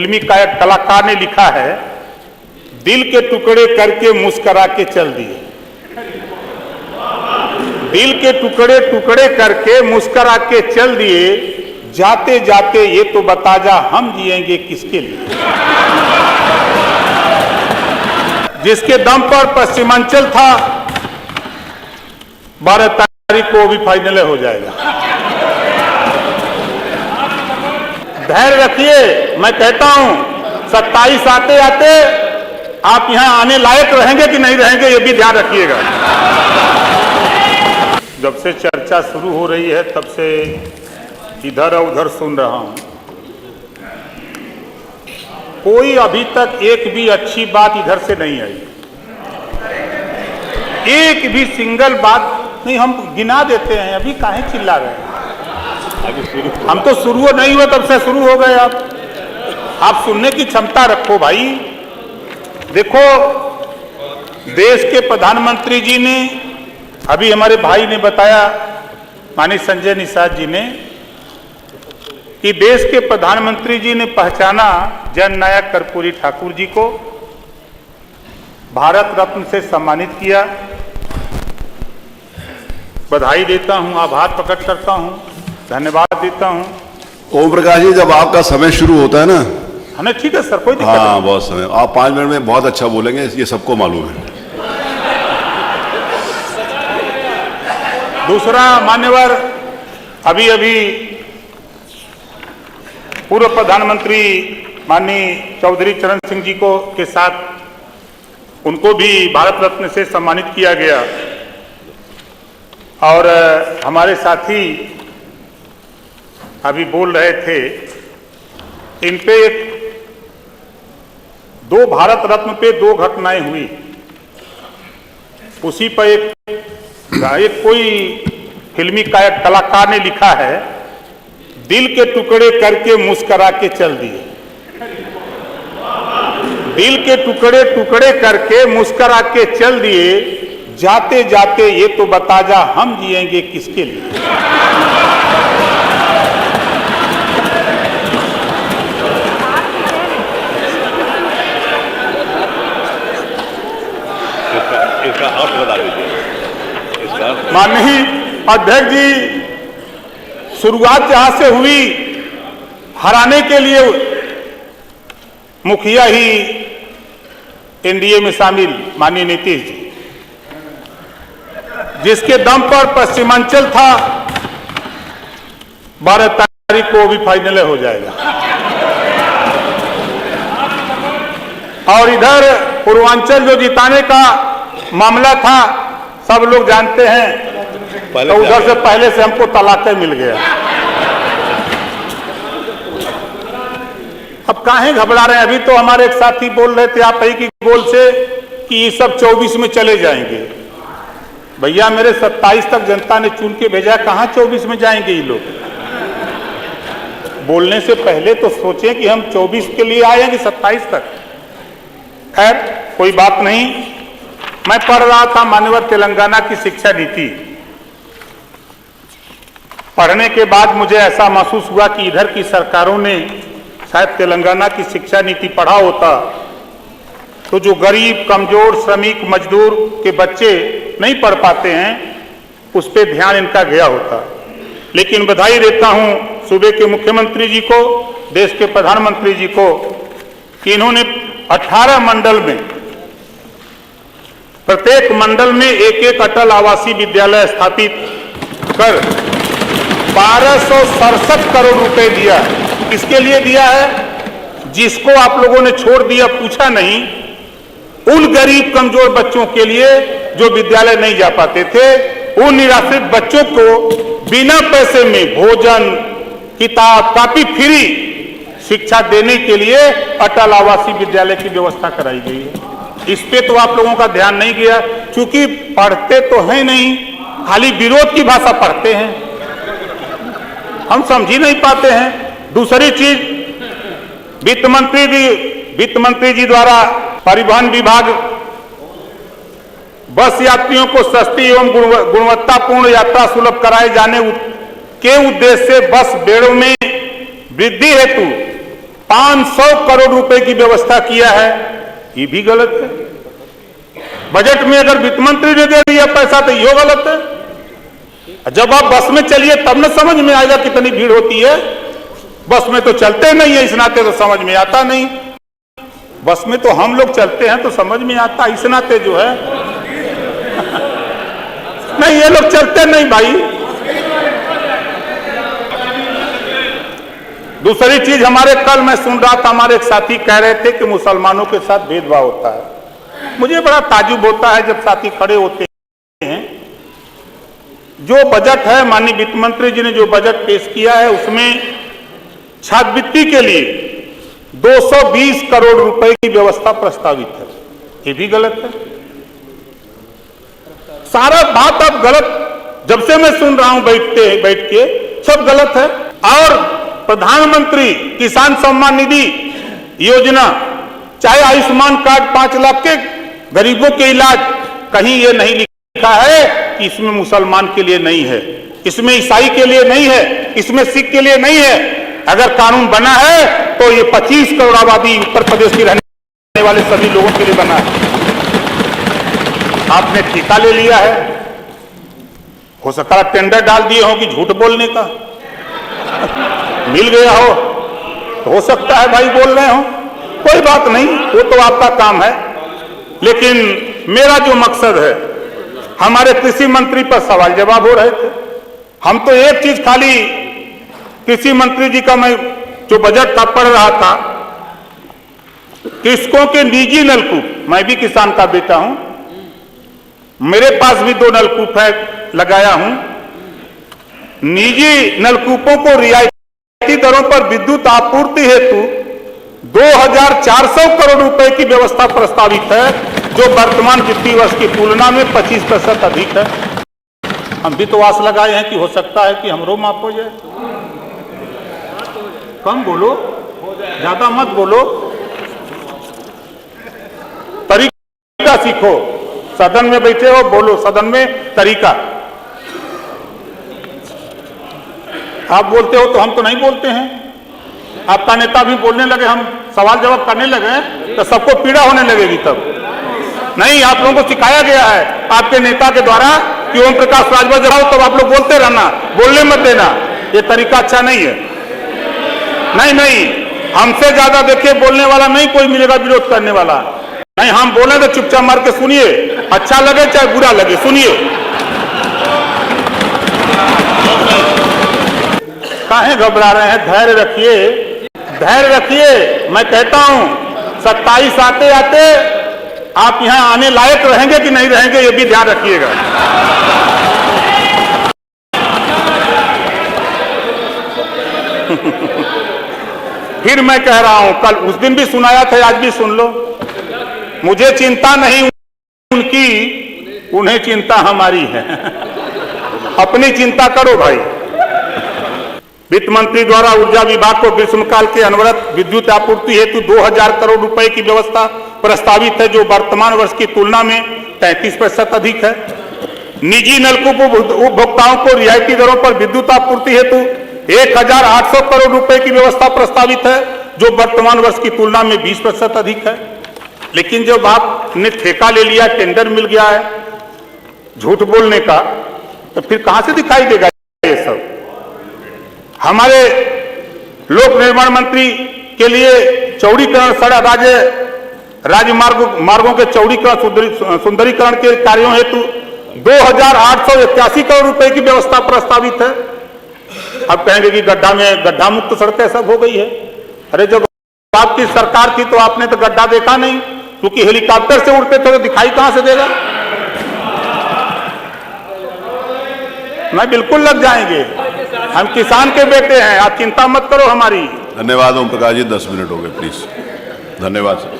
फिल्मी कलाकार ने लिखा है, दिल के टुकड़े करके मुस्करा के चल दिए। दिल के टुकड़े टुकड़े करके मुस्करा के चल दिए, जाते जाते ये तो बता जा हम जिएंगे किसके लिए। जिसके दम पर पश्चिमांचल था, 12 तारीख को भी फाइनल हो जाएगा। धैर्य रखिए, मैं कहता हूं 27 आते आते आप यहां आने लायक रहेंगे कि नहीं रहेंगे, ये भी ध्यान रखिएगा। जब से चर्चा शुरू हो रही है तब से इधर और उधर सुन रहा हूं, कोई अभी तक एक भी अच्छी बात इधर से नहीं आई। एक भी सिंगल बात नहीं। हम गिना देते हैं, अभी काहे चिल्ला रहे हैं? हम तो शुरू नहीं हुआ तब से शुरू हो गए। आप सुनने की क्षमता रखो भाई। देखो, देश के प्रधानमंत्री जी ने, अभी हमारे भाई ने बताया, माननीय संजय निषाद जी ने, कि देश के प्रधानमंत्री जी ने पहचाना जननायक कर्पूरी ठाकुर जी को, भारत रत्न से सम्मानित किया। बधाई देता हूं, आभार प्रकट करता हूं, धन्यवाद देता हूं। ओम प्रकाश जी, जब आपका समय शुरू होता है ना, हमें ठीक है सर, कोई दिक्कत नहीं। हाँ, बहुत समय। आप 5 मिनट में बहुत अच्छा बोलेंगे, ये सबको मालूम है। दूसरा, मान्यवर, अभी अभी पूर्व प्रधानमंत्री माननीय चौधरी चरण सिंह जी को के साथ उनको भी भारत रत्न से सम्मानित किया गया। और हमारे साथी अभी बोल रहे थे, इन पे 2 भारत रत्न पे 2 घटनाएं हुई। उसी पर एक कोई फिल्मी कलाकार ने लिखा है, दिल के टुकड़े करके मुस्करा के चल दिए। दिल के टुकड़े टुकड़े करके मुस्करा के चल दिए, जाते जाते ये तो बता जा हम जिएंगे किसके लिए। माननीय अध्यक्ष जी, शुरुआत जहां से हुई, हराने के लिए मुखिया ही एनडीए में शामिल माननीय नीतीश जी, जिसके दम पर पश्चिमांचल था, 12 तारीख को भी फाइनल हो जाएगा। और इधर पूर्वांचल जो जिताने का मामला था, सब लोग जानते हैं, तो उधर से पहले से हमको तलाक़ मिल गया। अब काहे घबरा रहे हैं? अभी तो हमारे एक साथी बोल रहे थे आप ही की गोल से कि ये सब 24 में चले जाएंगे। भैया, मेरे 27 तक जनता ने चुन के भेजा, कहां 24 में जाएंगे ये लोग? बोलने से पहले तो सोचें कि हम 24 के लिए आए हैं कि 27 तक। खैर, कोई बात नहीं। मैं पढ़ रहा था मान्यवर तेलंगाना की शिक्षा नीति। पढ़ने के बाद मुझे ऐसा महसूस हुआ कि इधर की सरकारों ने शायद तेलंगाना की शिक्षा नीति पढ़ा होता तो जो गरीब, कमजोर, श्रमिक, मजदूर के बच्चे नहीं पढ़ पाते हैं, उस पर ध्यान इनका गया होता। लेकिन बधाई देता हूं सूबे के मुख्यमंत्री जी को, देश के प्रधानमंत्री जी को, कि इन्होंने 18 मंडल में, प्रत्येक मंडल में एक अटल आवासीय विद्यालय स्थापित कर 1267 करोड़ रुपए दिया है। किसके लिए दिया है? जिसको आप लोगों ने छोड़ दिया, पूछा नहीं, उन गरीब कमजोर बच्चों के लिए जो विद्यालय नहीं जा पाते थे, उन निराश्रित बच्चों को बिना पैसे में भोजन, किताब, कापी फ्री शिक्षा देने के लिए अटल आवासीय विद्यालय की व्यवस्था कराई गई है। इस पे तो आप लोगों का ध्यान नहीं गया, क्योंकि पढ़ते तो हैं नहीं, खाली विरोध की भाषा पढ़ते हैं, हम समझ ही नहीं पाते हैं। दूसरी चीज, वित्त मंत्री जी द्वारा परिवहन विभाग बस यात्रियों को सस्ती एवं गुणवत्तापूर्ण यात्रा सुलभ कराए जाने के उद्देश्य से बस बेड़ों में वृद्धि हेतु 500 करोड़ रुपए की व्यवस्था किया है, ये भी गलत है। बजट में अगर वित्त मंत्री ने दे दिया पैसा तो ये गलत है। जब आप बस में चलिए तब न समझ में आएगा कितनी भीड़ होती है। बस में तो चलते नहीं है, इस नाते तो समझ में आता नहीं। बस में तो हम लोग चलते हैं तो समझ में आता, इस नाते जो है नहीं, ये लोग चलते नहीं भाई। दूसरी चीज, हमारे कल मैं सुन रहा था, हमारे एक साथी कह रहे थे कि मुसलमानों के साथ भेदभाव होता है। मुझे बड़ा ताज्जुब होता है जब साथी खड़े होते हैं। जो बजट है, माननीय वित्त मंत्री जी ने जो बजट पेश किया है, उसमें छात्रवृत्ति के लिए 220 करोड़ रुपए की व्यवस्था प्रस्तावित है, ये भी गलत है। सारा बात अब गलत, जब से मैं सुन रहा हूं बैठ के सब गलत है। और प्रधानमंत्री किसान सम्मान निधि योजना, चाहे आयुष्मान कार्ड 5 लाख के गरीबों के इलाज, कहीं ये नहीं लिखा है कि इसमें मुसलमान के लिए नहीं है, इसमें ईसाई के लिए नहीं है, इसमें सिख के लिए नहीं है। अगर कानून बना है तो ये 25 करोड़ आबादी उत्तर प्रदेश की रहने वाले सभी लोगों के लिए बना है। आपने ठेका ले लिया है, हो सकता है टेंडर डाल दिए हो कि झूठ बोलने का मिल गया हो सकता है भाई बोल रहे हो, कोई बात नहीं, वो तो आपका काम है। लेकिन मेरा जो मकसद है, हमारे कृषि मंत्री पर सवाल जवाब हो रहे थे। हम तो एक चीज खाली कृषि मंत्री जी का मैं जो बजट था पढ़ रहा था, कृषकों के निजी नलकूप, मैं भी किसान का बेटा हूं, मेरे पास भी 2 नलकूप है, लगाया हूं। निजी नलकूपों को रियायती दरों पर विद्युत आपूर्ति हेतु 2400 करोड़ रुपए की व्यवस्था प्रस्तावित है, जो वर्तमान वित्तीय वर्ष की तुलना में 25% अधिक है। हम भी तो आस लगाए हैं कि हो सकता है कि हमरो माफ हो जाए। कम बोलो, ज्यादा मत बोलो, तरीका सीखो। सदन में बैठे हो, बोलो सदन में तरीका। आप बोलते हो तो हम तो नहीं बोलते हैं। आपका नेता भी बोलने लगे, हम सवाल जवाब करने लगे तो सबको पीड़ा होने लगेगी। तब नहीं, आप लोगों को सिखाया गया है आपके नेता के द्वारा कि ओम प्रकाश राजभर जाओ, तब आप लोग बोलते रहना, बोलने मत देना। ये तरीका अच्छा नहीं है। नहीं, हमसे ज्यादा देखिए बोलने वाला नहीं कोई मिलेगा विरोध करने वाला। नहीं, हम बोले तो चुपचाप मार के सुनिए, अच्छा लगे चाहे बुरा लगे, सुनिए। काहे घबरा रहे हैं? धैर्य रखिए, धैर्य रखिए। मैं कहता हूं 27 आते आते आप यहां आने लायक रहेंगे कि नहीं रहेंगे, ये भी ध्यान रखिएगा। फिर मैं कह रहा हूं, कल उस दिन भी सुनाया था, आज भी सुन लो। मुझे चिंता नहीं उनकी, उन्हें चिंता हमारी है। अपनी चिंता करो भाई। वित्त मंत्री द्वारा ऊर्जा विभाग को ग्रीष्मकाल के अनवरत विद्युत आपूर्ति हेतु 2000 करोड़ रुपए की व्यवस्था प्रस्तावित है, जो वर्तमान वर्ष की तुलना में 33% अधिक है। निजी नलकूप उपभोक्ताओं को रियायती दरों पर विद्युत आपूर्ति हेतु 1800 करोड़ रुपए की व्यवस्था प्रस्तावित है, जो वर्तमान वर्ष की तुलना में 20% अधिक है। लेकिन जब आपने ठेका ले लिया, टेंडर मिल गया है झूठ बोलने का, तो फिर कहां से दिखाई देगा ये सब? हमारे लोक निर्माण मंत्री के लिए चौड़ीकरण, सड़क राजमार्गों के चौड़ीकरण, सुंदरीकरण के कार्यों हेतु 2881 करोड़ रुपए की व्यवस्था प्रस्तावित है। अब कहेंगे कि गड्ढा मुक्त सड़कें सब हो गई है। अरे जब आपकी सरकार थी तो आपने तो गड्ढा देखा नहीं, क्योंकि हेलीकॉप्टर से उड़ते थे तो दिखाई कहां से देगा? मैं बिल्कुल लग जाएंगे, हम किसान के बेटे हैं, आप चिंता मत करो हमारी। धन्यवाद ओम प्रकाश जी, 10 मिनट हो गए प्लीज। धन्यवाद सर।